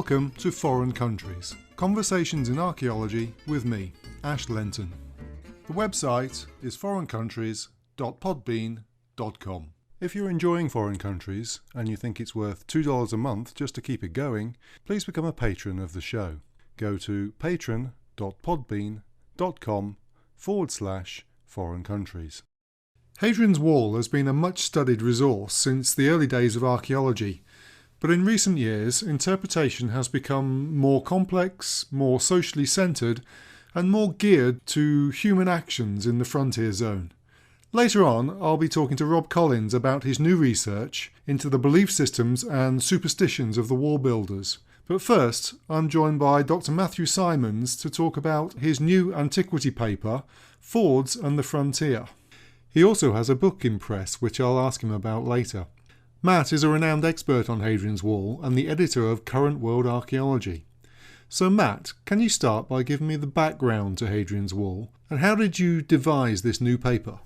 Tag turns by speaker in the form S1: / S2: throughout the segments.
S1: Welcome to Foreign Countries, Conversations in Archaeology with me, Ash Lenton. The website is foreigncountries.podbean.com. If you're enjoying Foreign Countries and you think it's worth $2 a month just to keep it going, please become a patron of the show. Go to patron.podbean.com/foreign countries. Hadrian's Wall has been a much studied resource since the early days of archaeology, but in recent years interpretation has become more complex, more socially centred and more geared to human actions in the frontier zone. Later on, I'll be talking to Rob Collins about his new research into the belief systems and superstitions of the wall builders. But first, I'm joined by Dr. Matthew Symonds to talk about his new Antiquity paper, Fords and the Frontier. He also has a book in press, which I'll ask him about later. Matt is a renowned expert on Hadrian's Wall and the editor of Current World Archaeology. So Matt, can you start by giving me the background to Hadrian's Wall, and how did you devise this new paper?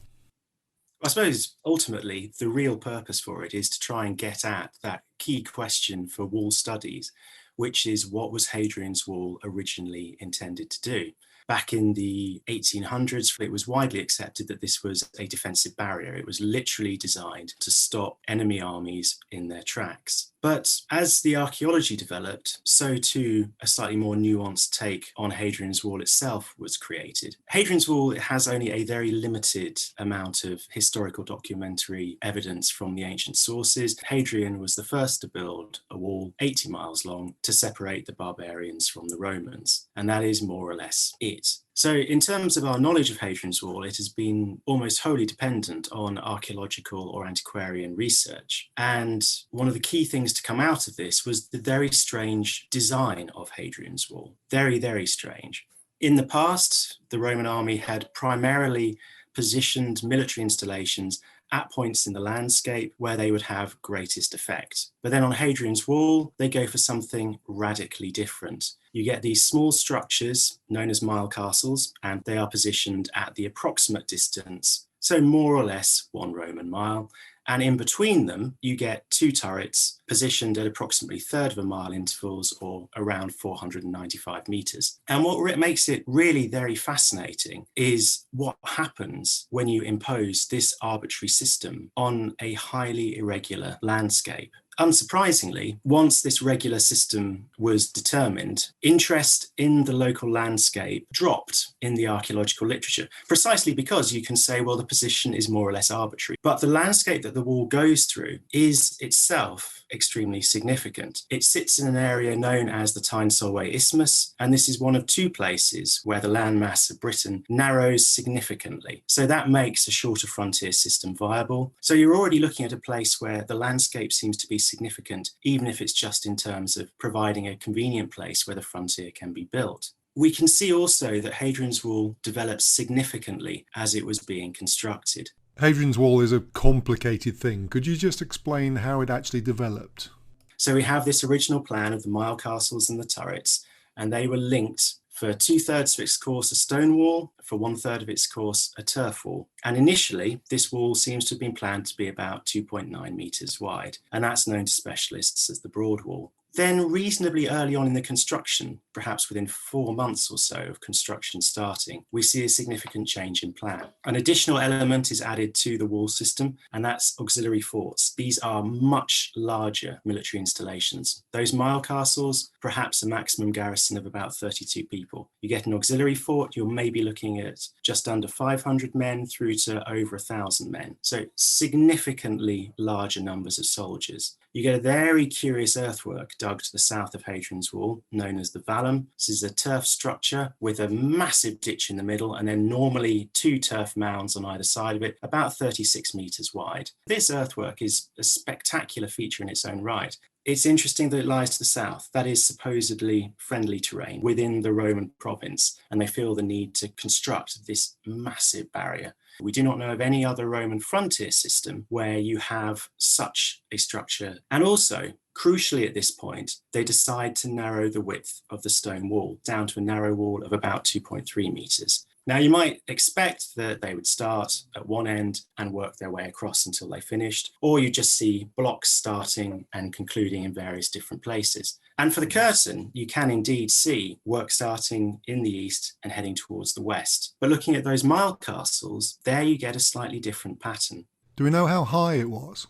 S2: I suppose ultimately the real purpose for it is to try and get at that key question for wall studies, which is what was Hadrian's Wall originally intended to do? Back in the 1800s, it was widely accepted that this was a defensive barrier. It was literally designed to stop enemy armies in their tracks. But as the archaeology developed, so too a slightly more nuanced take on Hadrian's Wall itself was created. Hadrian's Wall has only a very limited amount of historical documentary evidence from the ancient sources. Hadrian was the first to build a wall 80 miles long to separate the barbarians from the Romans, and that is more or less it. So in terms of our knowledge of Hadrian's Wall, it has been almost wholly dependent on archaeological or antiquarian research. And one of the key things to come out of this was the very strange design of Hadrian's Wall. Very, very strange. In the past, the Roman army had primarily positioned military installations at points in the landscape where they would have greatest effect. But then on Hadrian's Wall, they go for something radically different. You get these small structures known as mile castles, and they are positioned at the approximate distance, so more or less 1 Roman mile. And in between them, you get 2 turrets positioned at approximately 1/3 of a mile intervals, or around 495 meters. And what makes it really very fascinating is what happens when you impose this arbitrary system on a highly irregular landscape. Unsurprisingly, once this regular system was determined, interest in the local landscape dropped in the archaeological literature, precisely because you can say, well, the position is more or less arbitrary. But the landscape that the wall goes through is itself extremely significant. It sits in an area known as the Tyne Solway isthmus, and this is one of 2 places where the landmass of Britain narrows significantly. So that makes a shorter frontier system viable. So you're already looking at a place where the landscape seems to be significant, even if it's just in terms of providing a convenient place where the frontier can be built. We can see also that Hadrian's Wall developed significantly as it was being constructed.
S1: Hadrian's Wall is a complicated thing. Could you just explain how it actually developed?
S2: So we have this original plan of the mile castles and the turrets, and they were linked for 2/3 of its course a stone wall, for 1/3 of its course a turf wall. And initially, this wall seems to have been planned to be about 2.9 meters wide, and that's known to specialists as the broad wall. Then reasonably early on in the construction, perhaps within 4 months or so of construction starting, we see a significant change in plan. An additional element is added to the wall system, and that's auxiliary forts. These are much larger military installations. Those mile castles, perhaps a maximum garrison of about 32 people. You get an auxiliary fort, you're maybe looking at just under 500 men through to over 1,000 men. So significantly larger numbers of soldiers. You get a very curious earthwork dug to the south of Hadrian's Wall, known as the vallum. This is a turf structure with a massive ditch in the middle, and then normally 2 turf mounds on either side of it, about 36 meters wide. This earthwork is a spectacular feature in its own right. It's interesting that it lies to the south. That is supposedly friendly terrain within the Roman province, and they feel the need to construct this massive barrier. We do not know of any other Roman frontier system where you have such a structure. And also, crucially at this point, they decide to narrow the width of the stone wall down to a narrow wall of about 2.3 meters. Now, you might expect that they would start at one end and work their way across until they finished, or you just see blocks starting and concluding in various different places. And for the curtain, you can indeed see work starting in the east and heading towards the west. But looking at those mile castles, there you get a slightly different pattern.
S1: Do we know how high it was?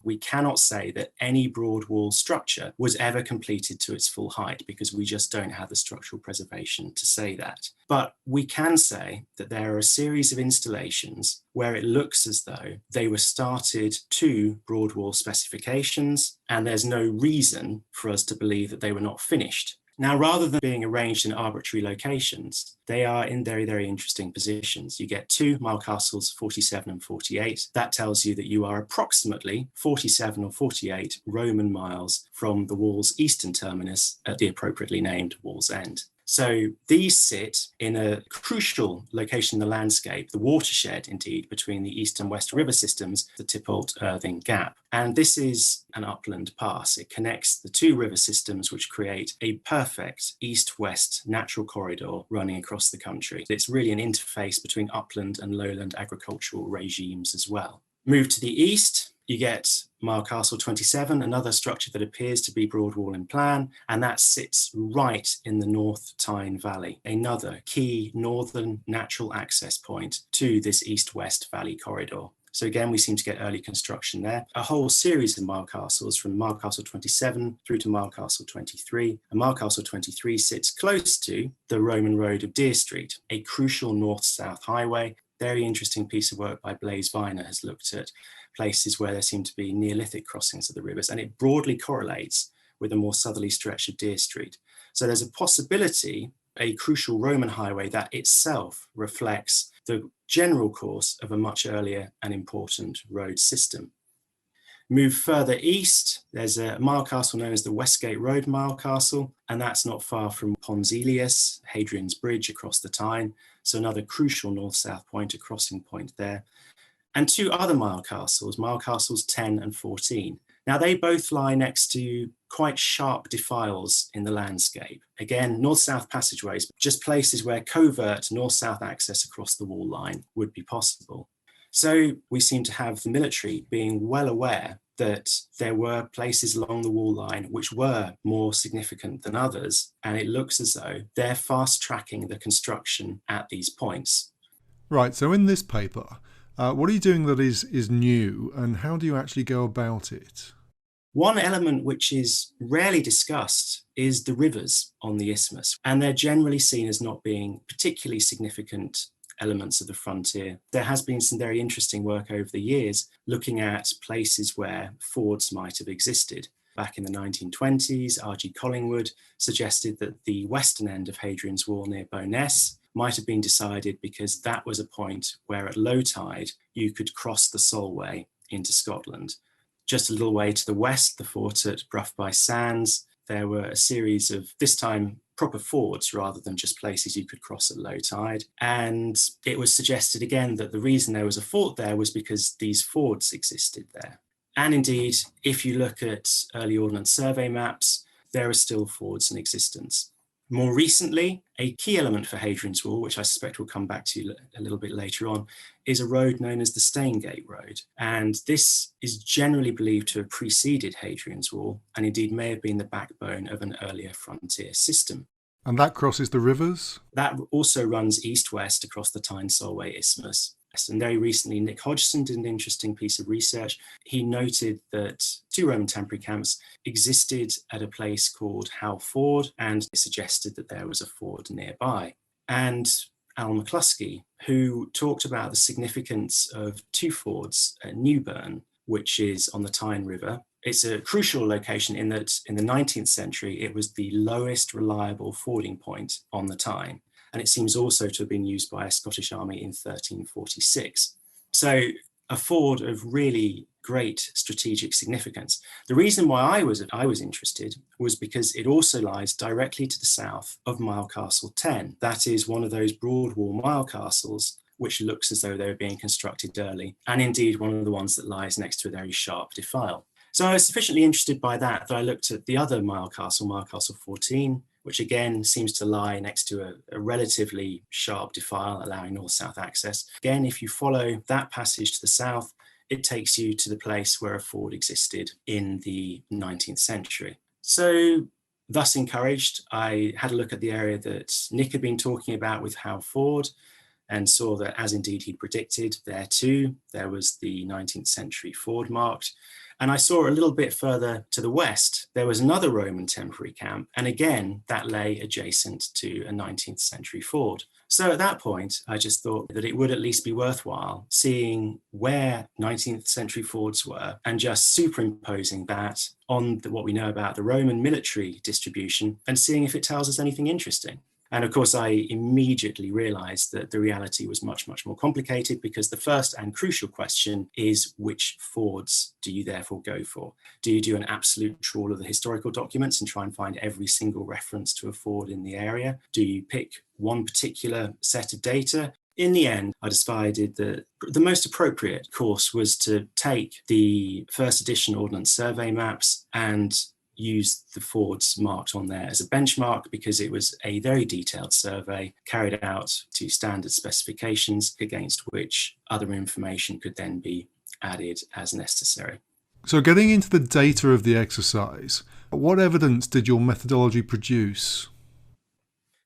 S2: We cannot say that any broad wall structure was ever completed to its full height because we just don't have the structural preservation to say that. But we can say that there are a series of installations where it looks as though they were started to broad wall specifications, and there's no reason for us to believe that they were not finished. Now, rather than being arranged in arbitrary locations, they are in very, very interesting positions. You get two mile castles, 47 and 48. That tells you that you are approximately 47 or 48 Roman miles from the wall's eastern terminus at the appropriately named wall's end. So these sit in a crucial location in the landscape, the watershed, indeed, between the east and west river systems, the Tipalt-Irving Gap. And this is an upland pass. It connects the two river systems, which create a perfect east-west natural corridor running across the country. It's really an interface between upland and lowland agricultural regimes as well. Move to the east, you get Mile Castle 27, another structure that appears to be broad wall in plan, and that sits right in the North Tyne Valley, another key northern natural access point to this east-west valley corridor. So again, we seem to get early construction there. A whole series of mile castles from Mile Castle 27 through to Mile Castle 23. And Mile Castle 23 sits close to the Roman road of Deer Street, a crucial north-south highway. Very interesting piece of work by Blaise Viner has looked at places where there seem to be Neolithic crossings of the rivers, and it broadly correlates with a more southerly stretch of Deer Street. So there's a possibility, a crucial Roman highway that itself reflects the general course of a much earlier and important road system. Move further east, there's a mile castle known as the Westgate Road Mile Castle, and that's not far from Pons Elias, Hadrian's Bridge across the Tyne, so another crucial north-south point, a crossing point there. And two other mile castles 10 and 14. Now, they both lie next to quite sharp defiles in the landscape. Again, north-south passageways, just places where covert north-south access across the wall line would be possible. So we seem to have the military being well aware that there were places along the wall line which were more significant than others, and it looks as though they're fast-tracking the construction at these points.
S1: Right, so in this paper, what are you doing that is new, and how do you actually go about it?
S2: One element which is rarely discussed is the rivers on the isthmus, and they're generally seen as not being particularly significant elements of the frontier. There has been some very interesting work over the years looking at places where fords might have existed. Back in the 1920s, R.G. Collingwood suggested that the western end of Hadrian's Wall near Bowness might have been decided because that was a point where at low tide you could cross the Solway into Scotland. Just a little way to the west, the fort at Bruff by Sands, there were a series of, this time, proper fords rather than just places you could cross at low tide. And it was suggested again that the reason there was a fort there was because these fords existed there. And indeed, if you look at early Ordnance Survey maps, there are still fords in existence. More recently, a key element for Hadrian's Wall, which I suspect we'll come back to a little bit later on, is a road known as the Staingate Road. And this is generally believed to have preceded Hadrian's Wall, and indeed may have been the backbone of an earlier frontier system.
S1: And that crosses the rivers?
S2: That also runs east-west across the Tyne-Solway isthmus. And very recently, Nick Hodgson did an interesting piece of research. He noted that two Roman temporary camps existed at a place called Howe Ford, and it suggested that there was a ford nearby. And Al McCluskey, who talked about the significance of two fords at Newburn, which is on the Tyne River. It's a crucial location in that in the 19th century, it was the lowest reliable fording point on the Tyne. And it seems also to have been used by a Scottish army in 1346. So a ford of really great strategic significance. The reason why I was interested was because it also lies directly to the south of Mile Castle 10. That is one of those broad wall mile castles which looks as though they were being constructed early, and indeed one of the ones that lies next to a very sharp defile. So I was sufficiently interested by that I looked at the other Mile Castle 14, which again seems to lie next to a relatively sharp defile allowing north-south access. Again, if you follow that passage to the south, it takes you to the place where a ford existed in the 19th century. So thus encouraged, I had a look at the area that Nick had been talking about with Howe Ford, and saw that, as indeed he'd predicted, there too, there was the 19th century ford marked. And I saw a little bit further to the west, there was another Roman temporary camp, and again, that lay adjacent to a 19th century ford. So at that point, I just thought that it would at least be worthwhile seeing where 19th century fords were and just superimposing that on what we know about the Roman military distribution and seeing if it tells us anything interesting. And of course, I immediately realized that the reality was much, much more complicated, because the first and crucial question is, which fords do you therefore go for? Do you do an absolute trawl of the historical documents and try and find every single reference to a ford in the area? Do you pick one particular set of data? In the end, I decided that the most appropriate course was to take the first edition Ordnance Survey maps and use the fords marked on there as a benchmark, because it was a very detailed survey carried out to standard specifications against which other information could then be added as necessary.
S1: So getting into the data of the exercise, what evidence did your methodology produce?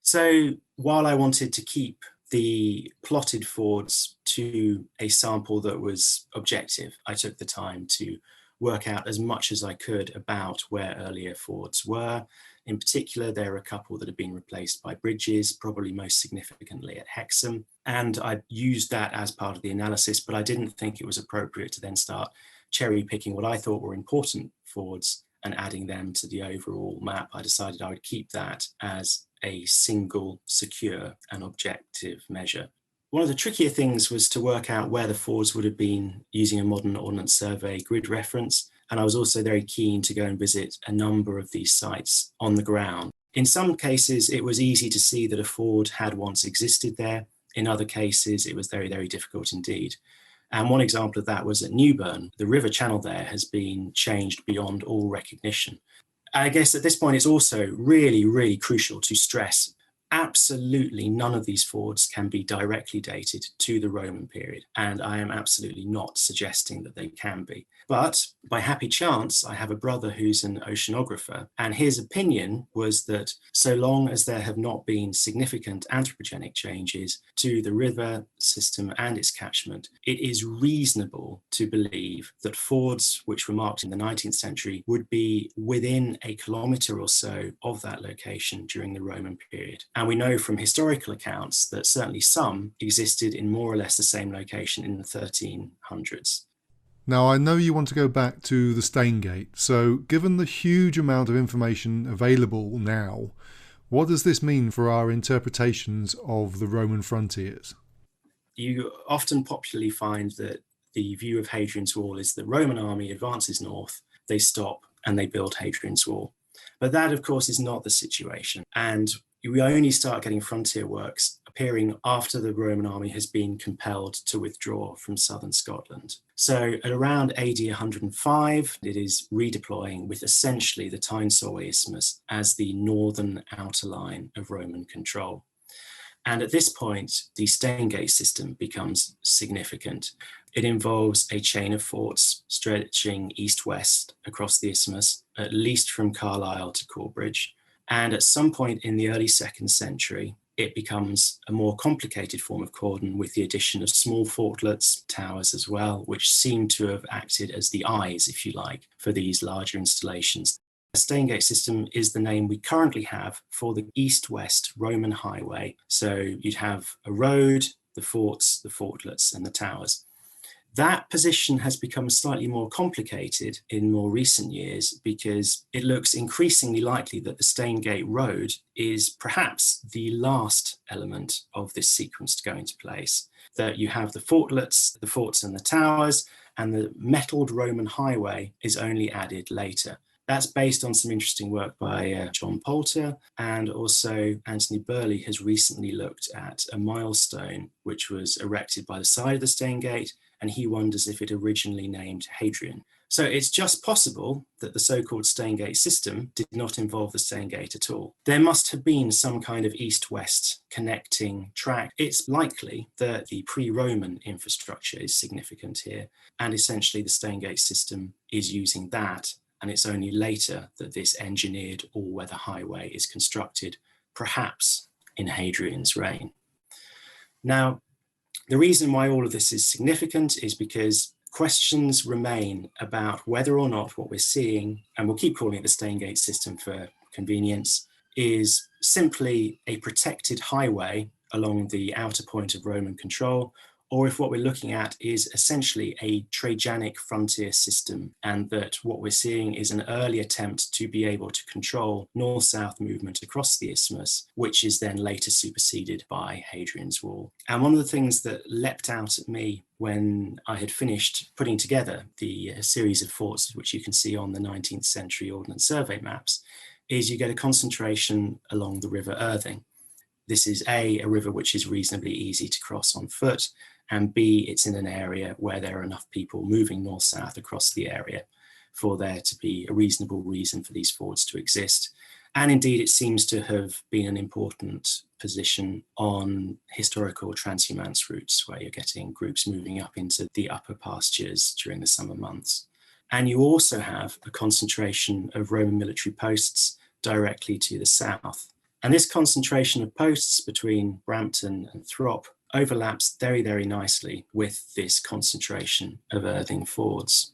S2: So while I wanted to keep the plotted fords to a sample that was objective, I took the time to work out as much as I could about where earlier fords were. In particular, there are a couple that have been replaced by bridges, probably most significantly at Hexham. And I used that as part of the analysis, but I didn't think it was appropriate to then start cherry picking what I thought were important fords and adding them to the overall map. I decided I would keep that as a single, secure and objective measure. One of the trickier things was to work out where the fords would have been using a modern Ordnance Survey grid reference, and I was also very keen to go and visit a number of these sites on the ground. In some cases, it was easy to see that a ford had once existed there. In other cases, it was very, very difficult indeed. And one example of that was at Newburn. The river channel there has been changed beyond all recognition. I guess at this point, it's also really, really crucial to stress absolutely none of these fords can be directly dated to the Roman period, and I am absolutely not suggesting that they can be. But by happy chance, I have a brother who's an oceanographer, and his opinion was that so long as there have not been significant anthropogenic changes to the river system and its catchment, it is reasonable to believe that fords which were marked in the 19th century would be within a kilometre or so of that location during the Roman period. And we know from historical accounts that certainly some existed in more or less the same location in the 1300s.
S1: Now, I know you want to go back to the Staingate, so given the huge amount of information available now, what does this mean for our interpretations of the Roman frontiers?
S2: You often popularly find that the view of Hadrian's Wall is the Roman army advances north, they stop and they build Hadrian's Wall. But that, of course, is not the situation. And we only start getting frontier works appearing after the Roman army has been compelled to withdraw from southern Scotland. So at around AD 105, it is redeploying with essentially the Tyne-Solway isthmus as the northern outer line of Roman control. And at this point, the Staingate system becomes significant. It involves a chain of forts stretching east-west across the isthmus, at least from Carlisle to Corbridge. And at some point in the early 2nd century, it becomes a more complicated form of cordon with the addition of small fortlets, towers as well, which seem to have acted as the eyes, if you like, for these larger installations. The Staingate system is the name we currently have for the east-west Roman highway. So you'd have a road, the forts, the fortlets, and the towers. That position has become slightly more complicated in more recent years because it looks increasingly likely that the Staingate Road is perhaps the last element of this sequence to go into place. That you have the fortlets, the forts and the towers, and the metalled Roman highway is only added later. That's based on some interesting work by John Poulter, and also Anthony Burley has recently looked at a milestone which was erected by the side of the Staingate, and he wonders if it originally named Hadrian. So it's just possible that the so-called Staingate system did not involve the Staingate at all. There must have been some kind of east-west connecting track. It's likely that the pre-Roman infrastructure is significant here, and essentially the Staingate system is using that, and it's only later that this engineered all-weather highway is constructed, perhaps in Hadrian's reign. Now, the reason why all of this is significant is because questions remain about whether or not what we're seeing, and we'll keep calling it the Staingate system for convenience, is simply a protected highway along the outer point of Roman control, or if what we're looking at is essentially a Trajanic frontier system, and that what we're seeing is an early attempt to be able to control north-south movement across the isthmus, which is then later superseded by Hadrian's Wall. And one of the things that leapt out at me when I had finished putting together the series of forts, which you can see on the 19th century Ordnance Survey maps, is you get a concentration along the River Irthing. This is a river which is reasonably easy to cross on foot, and B, it's in an area where there are enough people moving north-south across the area for there to be a reasonable reason for these forts to exist. And indeed, it seems to have been an important position on historical transhumance routes, where you're getting groups moving up into the upper pastures during the summer months. And you also have a concentration of Roman military posts directly to the south. And this concentration of posts between Brampton and Throp overlaps very, very nicely with this concentration of earthing fords.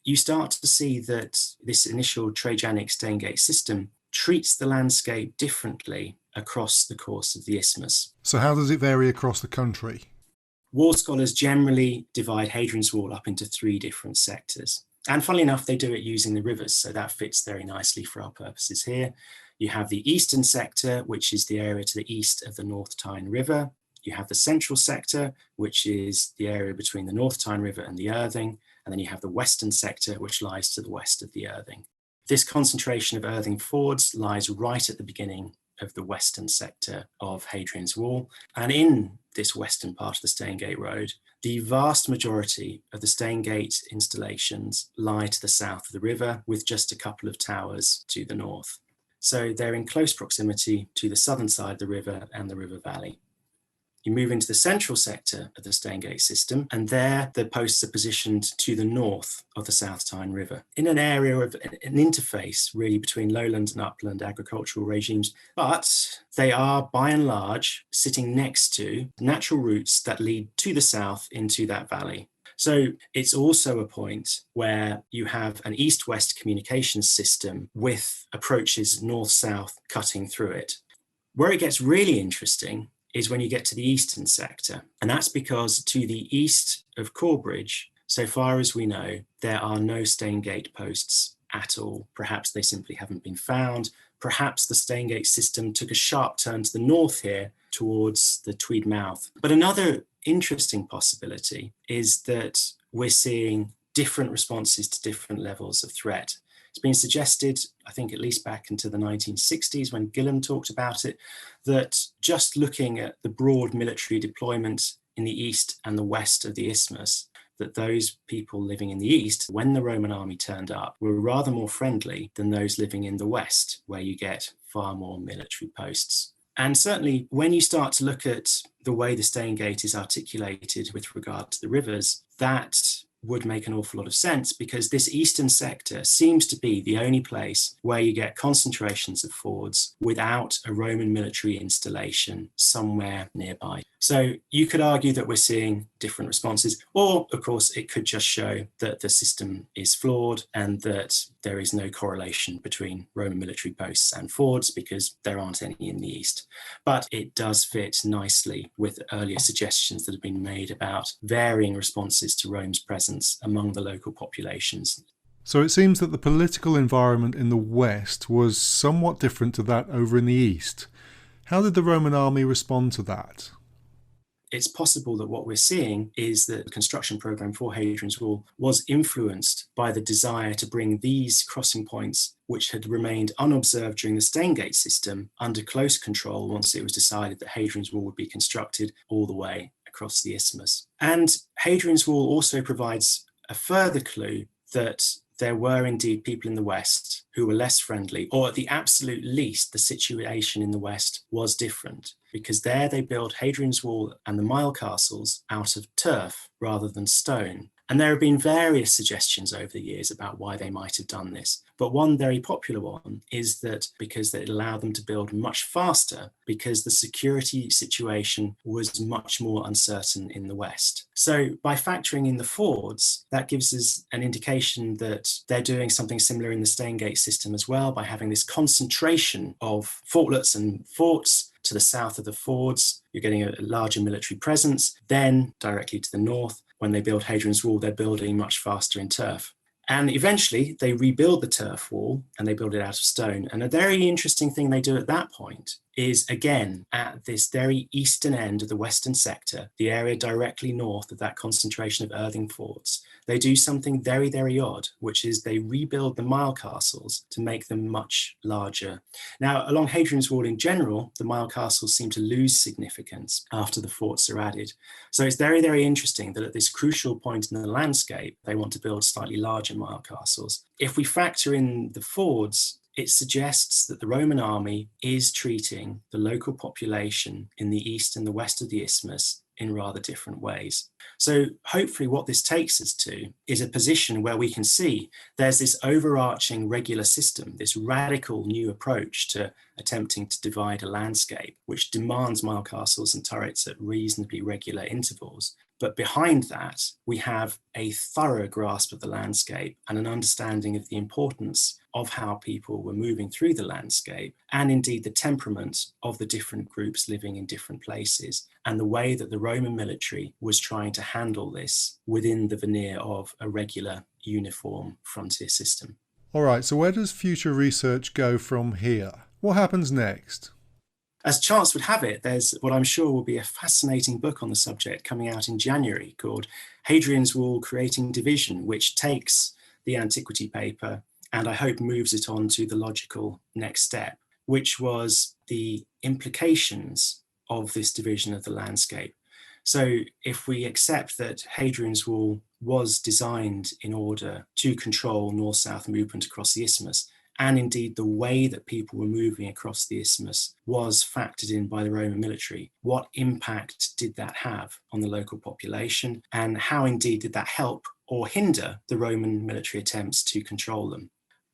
S2: You start to see that this initial Trajanic Staingate system treats the landscape differently across the course of the isthmus.
S1: So how does it vary across the country?
S2: Wall scholars generally divide Hadrian's Wall up into 3 different sectors. And funnily enough, they do it using the rivers, so that fits very nicely for our purposes here. You have the eastern sector, which is the area to the east of the North Tyne River. You have the central sector, which is the area between the North Tyne River and the Irthing. And then you have the western sector, which lies to the west of the Irthing. This concentration of earthing fords lies right at the beginning of the western sector of Hadrian's Wall. And in this western part of the Staingate Road, the vast majority of the Staingate installations lie to the south of the river, with just a couple of towers to the north. So they're in close proximity to the southern side of the river and the river valley. You move into the central sector of the Staingate system, and there the posts are positioned to the north of the South Tyne River, in an area of an interface really between lowland and upland agricultural regimes, but they are by and large sitting next to natural routes that lead to the south into that valley. So it's also a point where you have an east-west communication system with approaches north-south cutting through it. Where it gets really interesting is when you get to the eastern sector. And that's because to the east of Corbridge, so far as we know, there are no Staingate posts at all. Perhaps they simply haven't been found. Perhaps the Staingate system took a sharp turn to the north here towards the Tweed mouth. But another interesting possibility is that we're seeing different responses to different levels of threat. It's been suggested, I think at least back into the 1960s when Gilham talked about it, that just looking at the broad military deployment in the east and the west of the isthmus, that those people living in the east, when the Roman army turned up, were rather more friendly than those living in the west, where you get far more military posts. And certainly when you start to look at the way the Staingate is articulated with regard to the rivers, that would make an awful lot of sense, because this eastern sector seems to be the only place where you get concentrations of fords without a Roman military installation somewhere nearby. So you could argue that we're seeing different responses, or of course it could just show that the system is flawed and that there is no correlation between Roman military posts and fords because there aren't any in the east. But it does fit nicely with earlier suggestions that have been made about varying responses to Rome's presence among the local populations.
S1: So it seems that the political environment in the west was somewhat different to that over in the east. How did the Roman army respond to that?
S2: It's possible that what we're seeing is that the construction program for Hadrian's Wall was influenced by the desire to bring these crossing points, which had remained unobserved during the Staingate system, under close control once it was decided that Hadrian's Wall would be constructed all the way across the isthmus. And Hadrian's Wall also provides a further clue that there were indeed people in the West who were less friendly, or at the absolute least, the situation in the West was different, because there they built Hadrian's Wall and the mile castles out of turf rather than stone. And there have been various suggestions over the years about why they might have done this. But one very popular one is that because it allowed them to build much faster, because the security situation was much more uncertain in the West. So by factoring in the fords, that gives us an indication that they're doing something similar in the Staingate system as well, by having this concentration of fortlets and forts to the south of the fords. You're getting a larger military presence. Then directly to the north, when they build Hadrian's Wall, they're building much faster in turf. And eventually they rebuild the turf wall and they build it out of stone. And a very interesting thing they do at that point is, again, at this very eastern end of the western sector, the area directly north of that concentration of earthen forts, they do something very, very odd, which is they rebuild the mile castles to make them much larger. Now, along Hadrian's Wall in general, the mile castles seem to lose significance after the forts are added. So it's very, very interesting that at this crucial point in the landscape, they want to build slightly larger mile castles. If we factor in the fords, it suggests that the Roman army is treating the local population in the east and the west of the isthmus in rather different ways. So hopefully what this takes us to is a position where we can see there's this overarching regular system, this radical new approach to attempting to divide a landscape, which demands mile castles and turrets at reasonably regular intervals. But behind that, we have a thorough grasp of the landscape and an understanding of the importance of how people were moving through the landscape, and indeed the temperament of the different groups living in different places, and the way that the Roman military was trying to handle this within the veneer of a regular, uniform frontier system.
S1: All right, so where does future research go from here? What happens next?
S2: As chance would have it, there's what I'm sure will be a fascinating book on the subject coming out in January called Hadrian's Wall Creating Division, which takes the Antiquity paper and I hope moves it on to the logical next step, which was the implications of this division of the landscape. So if we accept that Hadrian's Wall was designed in order to control north-south movement across the isthmus, and indeed the way that people were moving across the isthmus was factored in by the Roman military, what impact did that have on the local population, and how indeed did that help or hinder the Roman military attempts to control them?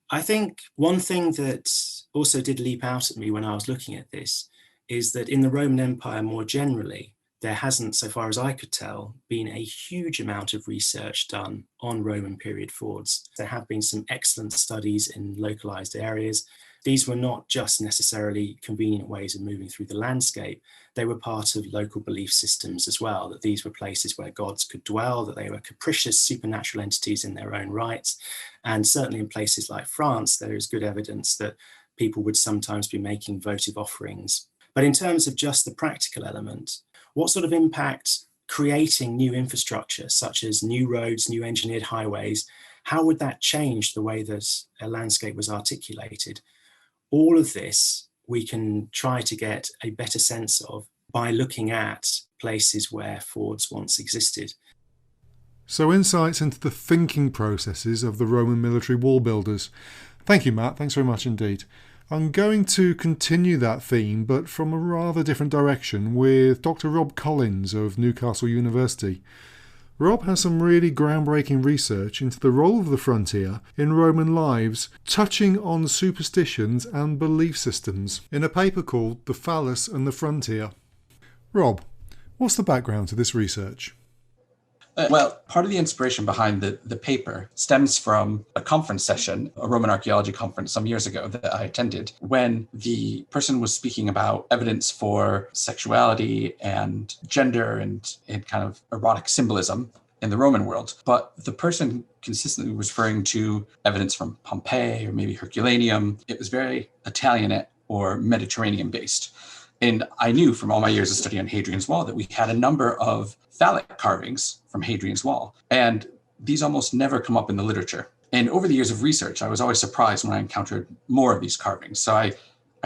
S2: I think one thing that also did leap out at me when I was looking at this is that in the Roman Empire more generally, there hasn't, so far as I could tell, been a huge amount of research done on Roman period fords. There have been some excellent studies in localized areas. These were not just necessarily convenient ways of moving through the landscape. They were part of local belief systems as well, that these were places where gods could dwell, that they were capricious supernatural entities in their own rights. And certainly in places like France, there is good evidence that people would sometimes be making votive offerings. But in terms of just the practical element, what sort of impact creating new infrastructure, such as new roads, new engineered highways, how would that change the way that a landscape was articulated? All of this we can try to get a better sense of by looking at places where fords once existed.
S1: So insights into the thinking processes of the Roman military wall builders. Thank you, Matt. Thanks very much indeed. I'm going to continue that theme, but from a rather different direction, with Dr. Rob Collins of Newcastle University. Rob has some really groundbreaking research into the role of the frontier in Roman lives, touching on superstitions and belief systems, in a paper called The Phallus and the Frontier. Rob, what's the background to this research?
S3: Well, part of the inspiration behind the paper stems from a conference session, a Roman archaeology conference some years ago that I attended, when the person was speaking about evidence for sexuality and gender and kind of erotic symbolism in the Roman world. But the person consistently was referring to evidence from Pompeii or maybe Herculaneum. It was very Italianate or Mediterranean based. And I knew from all my years of study on Hadrian's Wall that we had a number of phallic carvings from Hadrian's Wall. And these almost never come up in the literature. And over the years of research, I was always surprised when I encountered more of these carvings. So I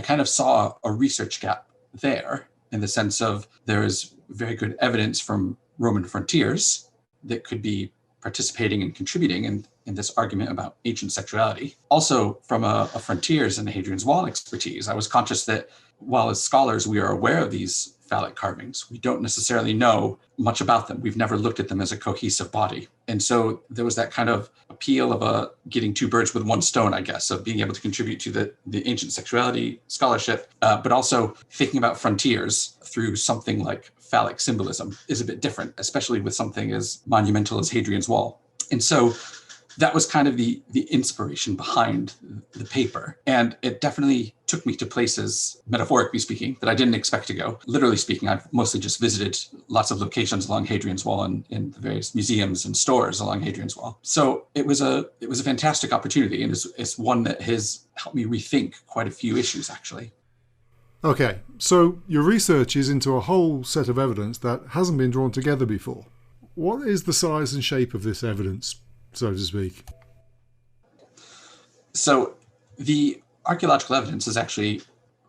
S3: kind of saw a research gap there in the sense of there is very good evidence from Roman frontiers that could be participating and contributing in in this argument about ancient sexuality. Also, from a frontiers and Hadrian's Wall expertise, I was conscious that while as scholars we are aware of these phallic carvings, we don't necessarily know much about them. We've never looked at them as a cohesive body. And so there was that kind of appeal of getting two birds with one stone, I guess, of being able to contribute to the ancient sexuality scholarship, but also thinking about frontiers through something like phallic symbolism is a bit different, especially with something as monumental as Hadrian's Wall. And so that was kind of the inspiration behind the paper. And it definitely took me to places, metaphorically speaking, that I didn't expect to go. Literally speaking, I've mostly just visited lots of locations along Hadrian's Wall and in the various museums and stores along Hadrian's Wall. So it was a fantastic opportunity, and it's one that has helped me rethink quite a few issues, actually.
S1: Okay, so your research is into a whole set of evidence that hasn't been drawn together before. What is the size and shape of this evidence, so to speak?
S3: So the archaeological evidence is actually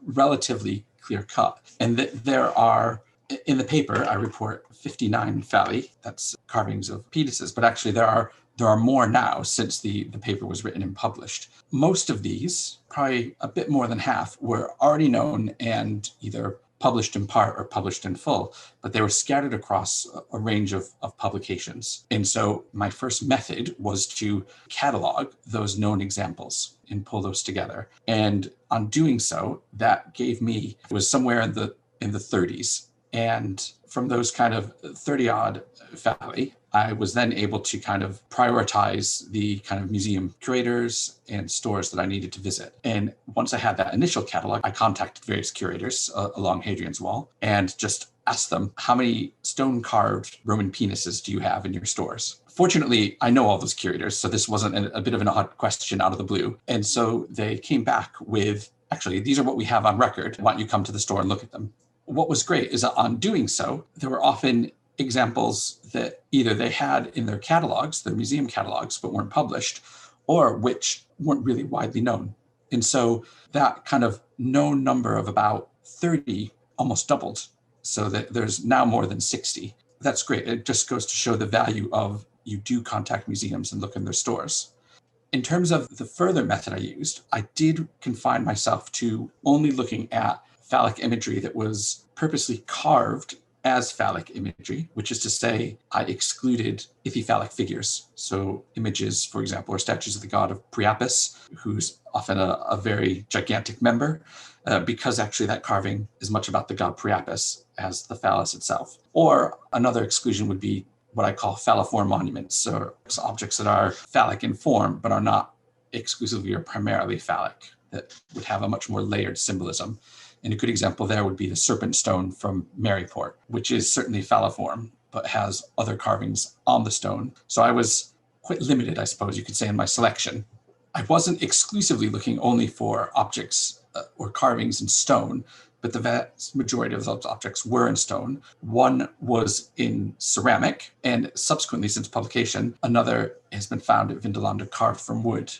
S3: relatively clear-cut, and there are, in the paper, I report 59 phalli, that's carvings of penises, but actually there are more now since the paper was written and published. Most of these, probably a bit more than half, were already known and either published in part or published in full, but they were scattered across a range of publications. And so my first method was to catalog those known examples and pull those together. And on doing so, that gave me, it was somewhere in the 30s. And from those kind of 30 odd phalli, I was then able to kind of prioritize the kind of museum curators and stores that I needed to visit. And once I had that initial catalog, I contacted various curators along Hadrian's Wall and just asked them, how many stone-carved Roman penises do you have in your stores? Fortunately, I know all those curators, so this wasn't a bit of an odd question out of the blue. And so they came back with, actually, these are what we have on record. Why don't you come to the store and look at them? What was great is that on doing so, there were often examples that either they had in their catalogs, their museum catalogs, but weren't published, or which weren't really widely known. And so that kind of known number of about 30 almost doubled, so that there's now more than 60. That's great. It just goes to show the value of you do contact museums and look in their stores. In terms of the further method I used, I did confine myself to only looking at phallic imagery that was purposely carved as phallic imagery, which is to say I excluded ipiphallic figures. So images, for example, or statues of the god of Priapus, who's often a very gigantic member, because actually that carving is much about the god Priapus as the phallus itself. Or another exclusion would be what I call phalliform monuments, or objects that are phallic in form, but are not exclusively or primarily phallic, that would have a much more layered symbolism. And a good example there would be the serpent stone from Maryport, which is certainly phalliform, but has other carvings on the stone. So I was quite limited, I suppose you could say, in my selection. I wasn't exclusively looking only for objects or carvings in stone, but the vast majority of those objects were in stone. One was in ceramic, and subsequently, since publication, another has been found at Vindolanda carved from wood.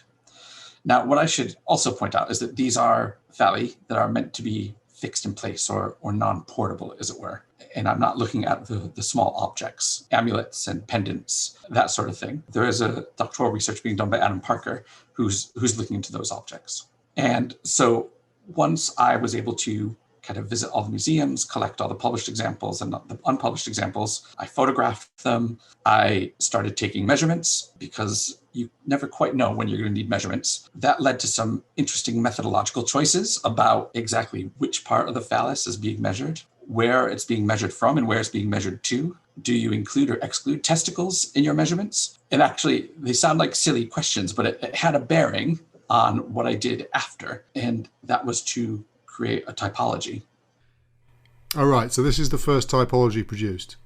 S3: Now, what I should also point out is that these are phalli that are meant to be fixed in place or non-portable, as it were. And I'm not looking at the small objects, amulets and pendants, that sort of thing. There is a doctoral research being done by Adam Parker who's looking into those objects. And so once I was able to kind of visit all the museums, collect all the published examples and the unpublished examples, I photographed them. I started taking measurements because you never quite know when you're going to need measurements. That led to some interesting methodological choices about exactly which part of the phallus is being measured, where it's being measured from and where it's being measured to. Do you include or exclude testicles in your measurements? And actually, they sound like silly questions, but it had a bearing on what I did after, and that was to create a typology.
S1: All right, so this is the first typology produced.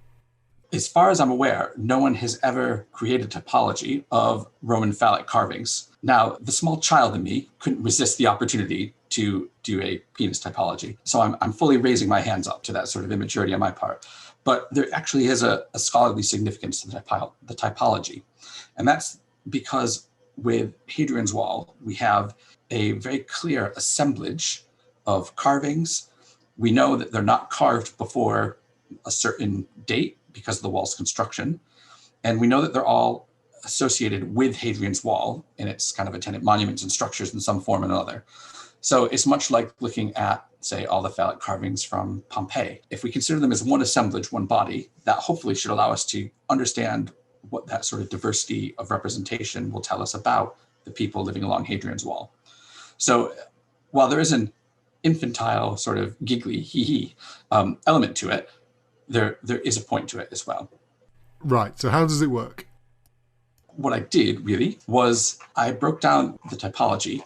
S3: As far as I'm aware, no one has ever created a typology of Roman phallic carvings. Now, the small child in me couldn't resist the opportunity to do a penis typology. So I'm fully raising my hands up to that sort of immaturity on my part. But there actually is a scholarly significance to the typology. And that's because with Hadrian's Wall, we have a very clear assemblage of carvings. We know that they're not carved before a certain date because of the wall's construction. And we know that they're all associated with Hadrian's Wall and its kind of attendant monuments and structures in some form or another. So it's much like looking at, say, all the phallic carvings from Pompeii. If we consider them as one assemblage, one body, that hopefully should allow us to understand what that sort of diversity of representation will tell us about the people living along Hadrian's Wall. So while there is an infantile sort of giggly hee-hee element to it, there is a point to it as well.
S1: Right, so how does it work?
S3: What I did really was I broke down the typology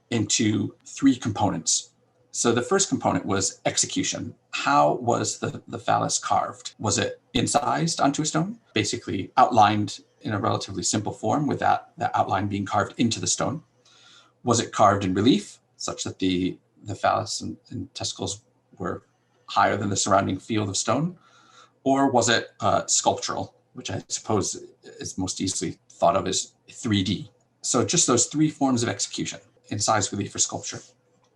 S3: into 3 components. So the first component was execution. How was the phallus carved? Was it incised onto a stone, basically outlined in a relatively simple form with that outline being carved into the stone? Was it carved in relief, such that the phallus and testicles were higher than the surrounding field of stone? Or was it sculptural, which I suppose is most easily thought of as 3D? So just those 3 forms of execution: incised, relief, or sculpture.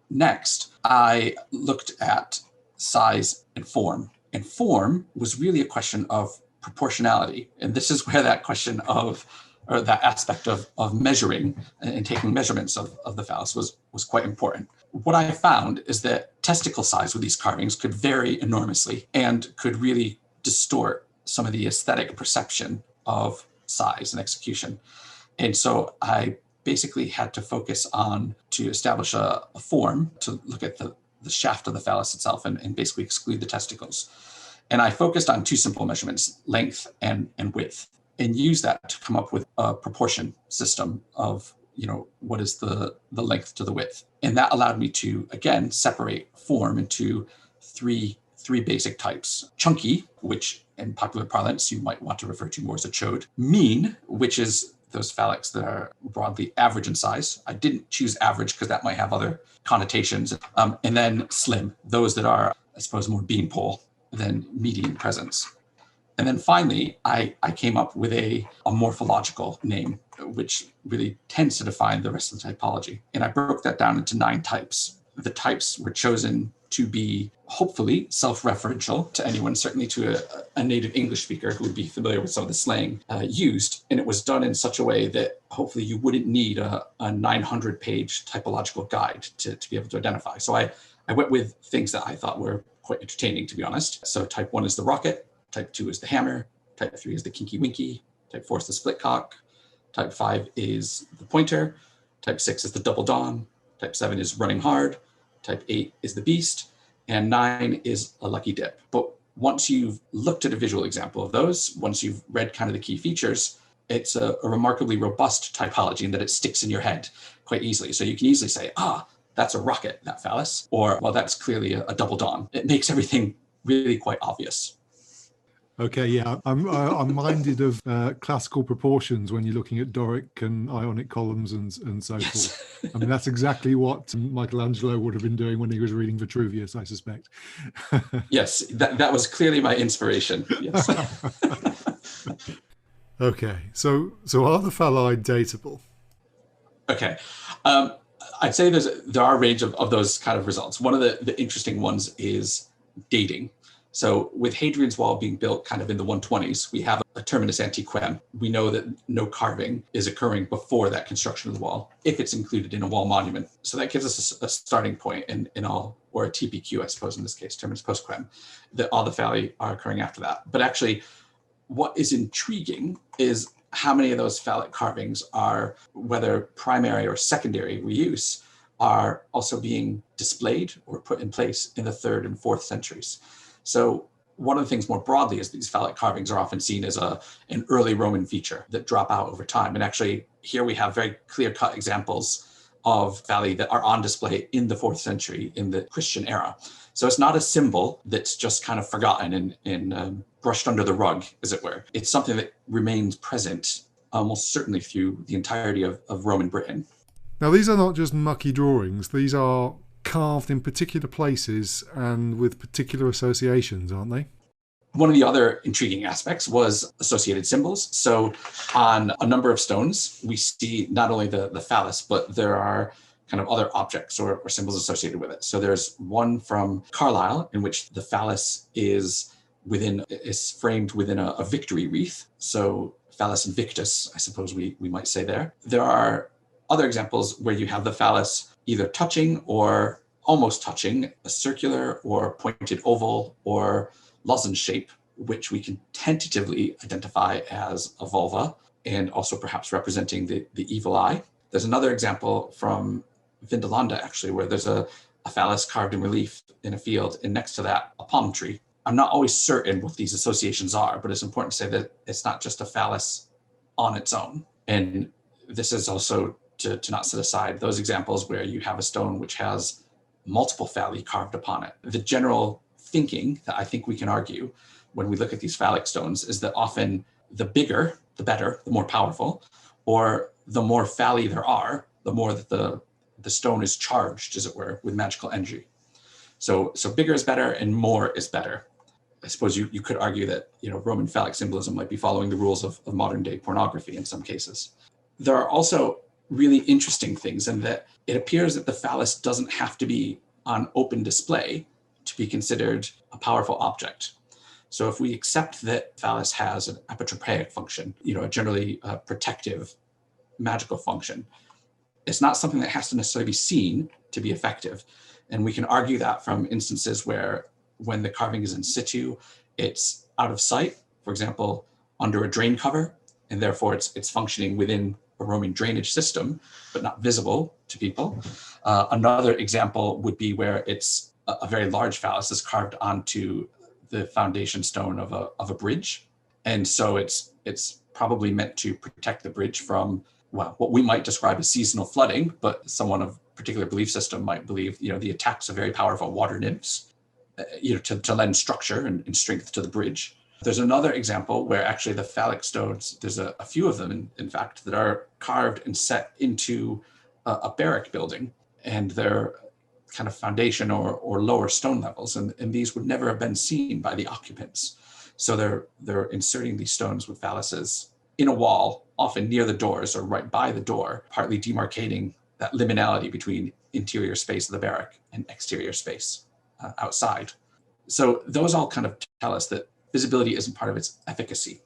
S3: Next, I looked at size and form. And form was really a question of proportionality. And this is where that question of, or that aspect of measuring and taking measurements of the phallus was quite important. What I found is that testicle size with these carvings could vary enormously and could really distort some of the aesthetic perception of size and execution. And so I basically had to focus on to establish a form to look at the shaft of the phallus itself and basically exclude the testicles. And I focused on 2 simple measurements, length and width, and used that to come up with a proportion system of, what is the length to the width. And that allowed me to, again, separate form into three basic types. Chunky, which in popular parlance you might want to refer to more as a chode. Mean, which is those phallics that are broadly average in size. I didn't choose average because that might have other connotations. And then slim, those that are, I suppose, more beanpole than median presence. And then finally, I came up with a morphological name, which really tends to define the rest of the typology. And I broke that down into 9 types. The types were chosen to be hopefully self-referential to anyone, certainly to a native English speaker who would be familiar with some of the slang used. And it was done in such a way that hopefully you wouldn't need a 900-page typological guide to be able to identify. So I went with things that I thought were quite entertaining, to be honest. So type 1 is the rocket, type 2 is the hammer, type 3 is the kinky winky, type 4 is the split cock, type 5 is the pointer, type 6 is the double dawn, type 7 is running hard, type 8 is the beast, and 9 is a lucky dip. But once you've looked at a visual example of those, once you've read kind of the key features, it's a remarkably robust typology in that it sticks in your head quite easily. So you can easily say, that's a rocket, that phallus, or, well, that's clearly a double dawn. It makes everything really quite obvious.
S1: Okay, yeah, I'm minded of classical proportions when you're looking at Doric and Ionic columns and so forth. I mean, that's exactly what Michelangelo would have been doing when he was reading Vitruvius, I suspect.
S3: Yes, that was clearly my inspiration. Yes.
S1: Okay, so are the phalli dateable?
S3: Okay. I'd say there are a range of those kind of results. One of the interesting ones is dating. So with Hadrian's Wall being built kind of in the 120s, we have a terminus antiquem. We know that no carving is occurring before that construction of the wall, if it's included in a wall monument. So that gives us a starting point in all, or a TPQ, I suppose, in this case, terminus postquem, that all the phalli are occurring after that. But actually, what is intriguing is how many of those phallic carvings are, whether primary or secondary reuse, are also being displayed or put in place in the 3rd and 4th centuries. So one of the things more broadly is these phallic carvings are often seen as an early Roman feature that drop out over time. And actually, here we have very clear-cut examples of phalli that are on display in the 4th century in the Christian era. So it's not a symbol that's just kind of forgotten and brushed under the rug, as it were. It's something that remains present almost certainly through the entirety of Roman Britain.
S1: Now, these are not just mucky drawings. These are carved in particular places and with particular associations, aren't they?
S3: One of the other intriguing aspects was associated symbols. So on a number of stones, we see not only the phallus, but there are kind of other objects or symbols associated with it. So there's one from Carlisle in which the phallus is framed within a victory wreath. So Phallus Invictus, I suppose we might say there. There are other examples where you have the phallus either touching or almost touching a circular or pointed oval or lozenge shape, which we can tentatively identify as a vulva and also perhaps representing the evil eye. There's another example from Vindolanda, actually, where there's a phallus carved in relief in a field, and next to that, a palm tree. I'm not always certain what these associations are, but it's important to say that it's not just a phallus on its own. And this is also to not set aside those examples where you have a stone which has multiple phalli carved upon it. The general thinking that I think we can argue when we look at these phallic stones is that often the bigger, the better, the more powerful, or the more phalli there are, the more that the stone is charged, as it were, with magical energy. So bigger is better and more is better. I suppose you could argue that Roman phallic symbolism might be following the rules of modern day pornography in some cases. There are also really interesting things in that it appears that the phallus doesn't have to be on open display to be considered a powerful object. So if we accept that phallus has an apotropaic function, a generally protective magical function, it's not something that has to necessarily be seen to be effective. And we can argue that from instances where when the carving is in situ, it's out of sight, for example, under a drain cover, and therefore it's functioning within a Roman drainage system, but not visible to people. Another example would be where it's a very large phallus is carved onto the foundation stone of a bridge. And so it's probably meant to protect the bridge from, well, what we might describe as seasonal flooding, but someone of particular belief system might believe, the attacks of very powerful water nymphs, to lend structure and strength to the bridge. There's another example where actually the phallic stones, there's a few of them, in fact, that are carved and set into a barrack building, and they're kind of foundation or lower stone levels, and these would never have been seen by the occupants. So they're inserting these stones with phalluses in a wall, often near the doors or right by the door, partly demarcating that liminality between interior space of the barrack and exterior space outside. So those all kind of tell us that visibility isn't part of its efficacy.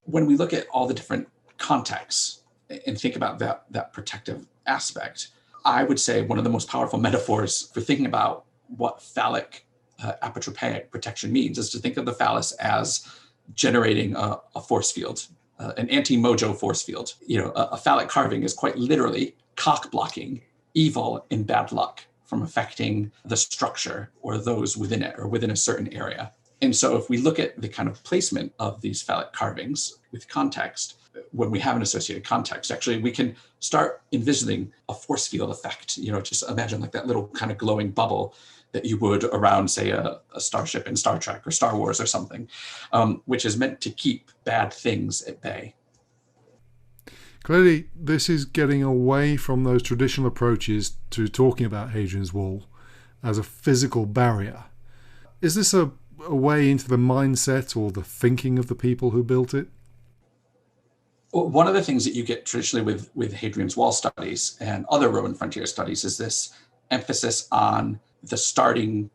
S3: When we look at all the different contexts and think about that protective aspect, I would say one of the most powerful metaphors for thinking about what phallic apotropaic protection means is to think of the phallus as generating a force field, an anti-mojo force field. A phallic carving is quite literally cock blocking evil and bad luck from affecting the structure or those within it or within a certain area. And so if we look at the kind of placement of these phallic carvings with context, when we have an associated context, actually we can start envisioning a force field effect. Just imagine like that little kind of glowing bubble that you would around, say, a starship in Star Trek or Star Wars or something, which is meant to keep bad things at bay.
S1: Clearly, this is getting away from those traditional approaches to talking about Hadrian's Wall as a physical barrier. Is this a way into the mindset or the thinking of the people who built it?
S3: Well, one of the things that you get traditionally with Hadrian's Wall studies and other Roman frontier studies is this emphasis on the starting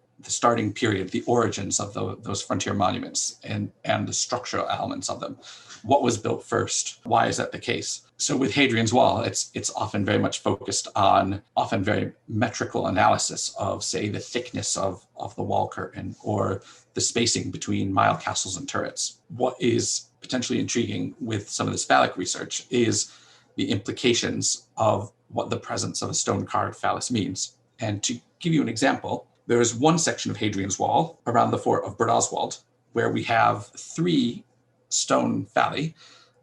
S3: period, the origins of those frontier monuments and the structural elements of them. What was built first? Why is that the case? So with Hadrian's Wall, it's often very much focused on often very metrical analysis of, say, the thickness of the wall curtain or the spacing between mile castles and turrets. What is potentially intriguing with some of this phallic research is the implications of what the presence of a stone-carved phallus means. And to give you an example, there is one section of Hadrian's Wall around the fort of Berdoswald where we have 3 stone phalli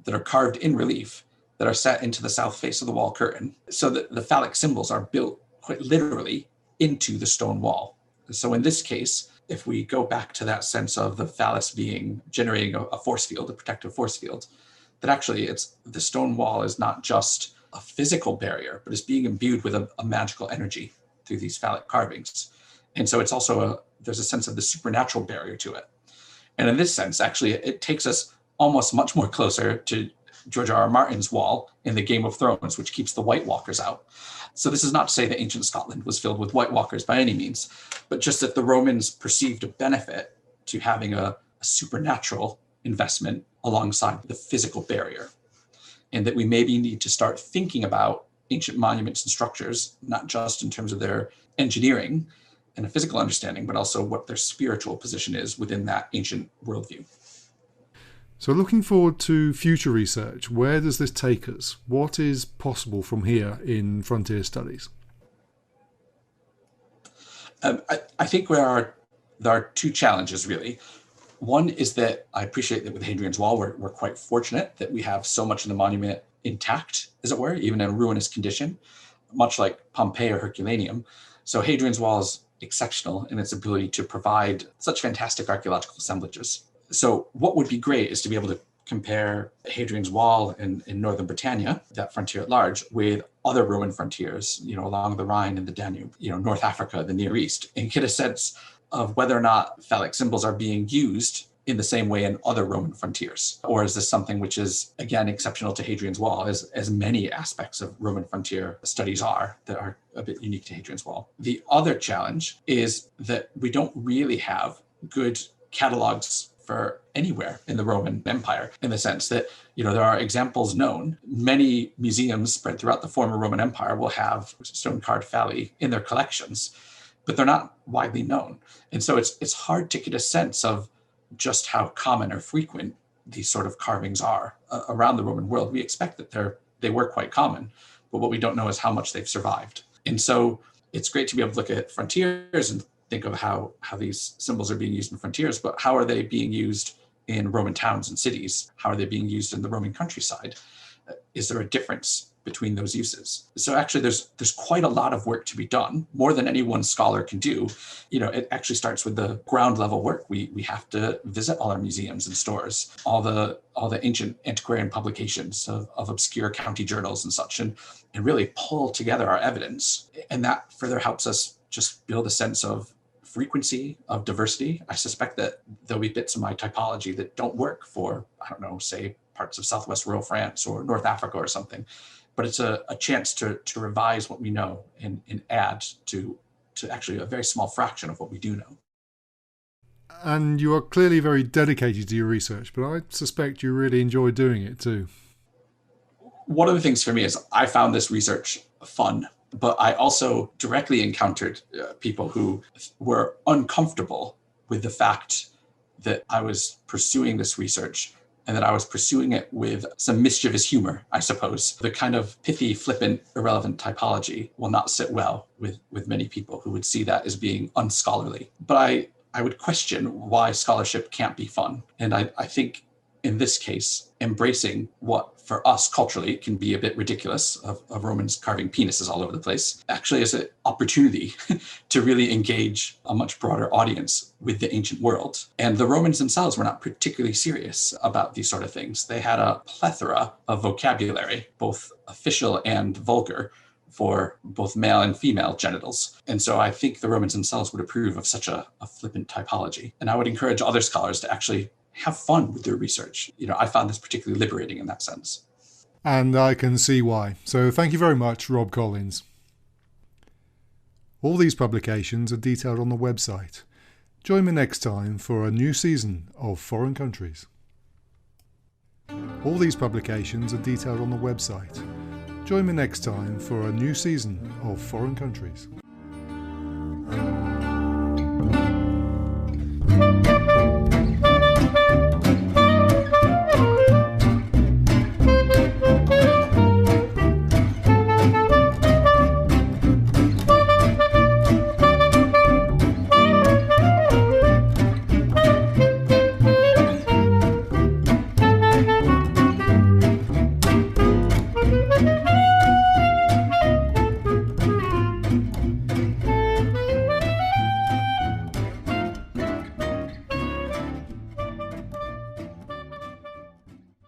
S3: that are carved in relief that are set into the south face of the wall curtain. So that the phallic symbols are built quite literally into the stone wall. So in this case, if we go back to that sense of the phallus generating a force field, a protective force field, that actually the stone wall is not just a physical barrier, but is being imbued with a magical energy through these phallic carvings. And so it's also there's a sense of the supernatural barrier to it. And in this sense, actually, it takes us almost much more closer to George R.R. Martin's wall in the Game of Thrones, which keeps the White Walkers out. So this is not to say that ancient Scotland was filled with White Walkers by any means, but just that the Romans perceived a benefit to having a supernatural investment alongside the physical barrier, and that we maybe need to start thinking about ancient monuments and structures, not just in terms of their engineering and a physical understanding, but also what their spiritual position is within that ancient worldview.
S1: So looking forward to future research, where does this take us? What is possible from here in frontier studies?
S3: I think there are two challenges, really. One is that I appreciate that with Hadrian's Wall, we're quite fortunate that we have so much of the monument intact, as it were, even in a ruinous condition, much like Pompeii or Herculaneum. So Hadrian's Wall is exceptional in its ability to provide such fantastic archaeological assemblages. So what would be great is to be able to compare Hadrian's Wall in northern Britannia, that frontier at large, with other Roman frontiers, along the Rhine and the Danube, North Africa, the Near East, and get a sense of whether or not phallic symbols are being used in the same way in other Roman frontiers. Or is this something which is, again, exceptional to Hadrian's Wall, as many aspects of Roman frontier studies are that are a bit unique to Hadrian's Wall. The other challenge is that we don't really have good catalogs for anywhere in the Roman Empire, in the sense that, there are examples known. Many museums spread throughout the former Roman Empire will have stone-carved phalli in their collections, but they're not widely known. And so it's hard to get a sense of just how common or frequent these sort of carvings are around the Roman world. We expect that they were quite common, but what we don't know is how much they've survived. And so it's great to be able to look at frontiers and think of how these symbols are being used in frontiers, but how are they being used in Roman towns and cities? How are they being used in the Roman countryside? Is there a difference between those uses? So actually there's quite a lot of work to be done, more than any one scholar can do. It actually starts with the ground level work. We have to visit all our museums and stores, all the ancient antiquarian publications of obscure county journals and such, and really pull together our evidence. And that further helps us just build a sense of frequency, of diversity. I suspect that there'll be bits of my typology that don't work for, say parts of Southwest rural France or North Africa or something. But it's a chance to revise what we know and add to actually a very small fraction of what we do know.
S1: And you are clearly very dedicated to your research, but I suspect you really enjoy doing it too.
S3: One of the things for me is I found this research fun, but I also directly encountered people who were uncomfortable with the fact that I was pursuing this research and that I was pursuing it with some mischievous humor, I suppose. The kind of pithy, flippant, irrelevant typology will not sit well with many people who would see that as being unscholarly. But I would question why scholarship can't be fun. And I think in this case, embracing what for us culturally can be a bit ridiculous of Romans carving penises all over the place, actually is an opportunity to really engage a much broader audience with the ancient world. And the Romans themselves were not particularly serious about these sort of things. They had a plethora of vocabulary, both official and vulgar, for both male and female genitals. And so I think the Romans themselves would approve of such a flippant typology. And I would encourage other scholars to actually have fun with their research. I found this particularly liberating in that sense.
S1: And I can see why. So thank you very much, Rob Collins. All these publications are detailed on the website. Join me next time for a new season of Foreign Countries. All these publications are detailed on the website. Join me next time for a new season of Foreign Countries.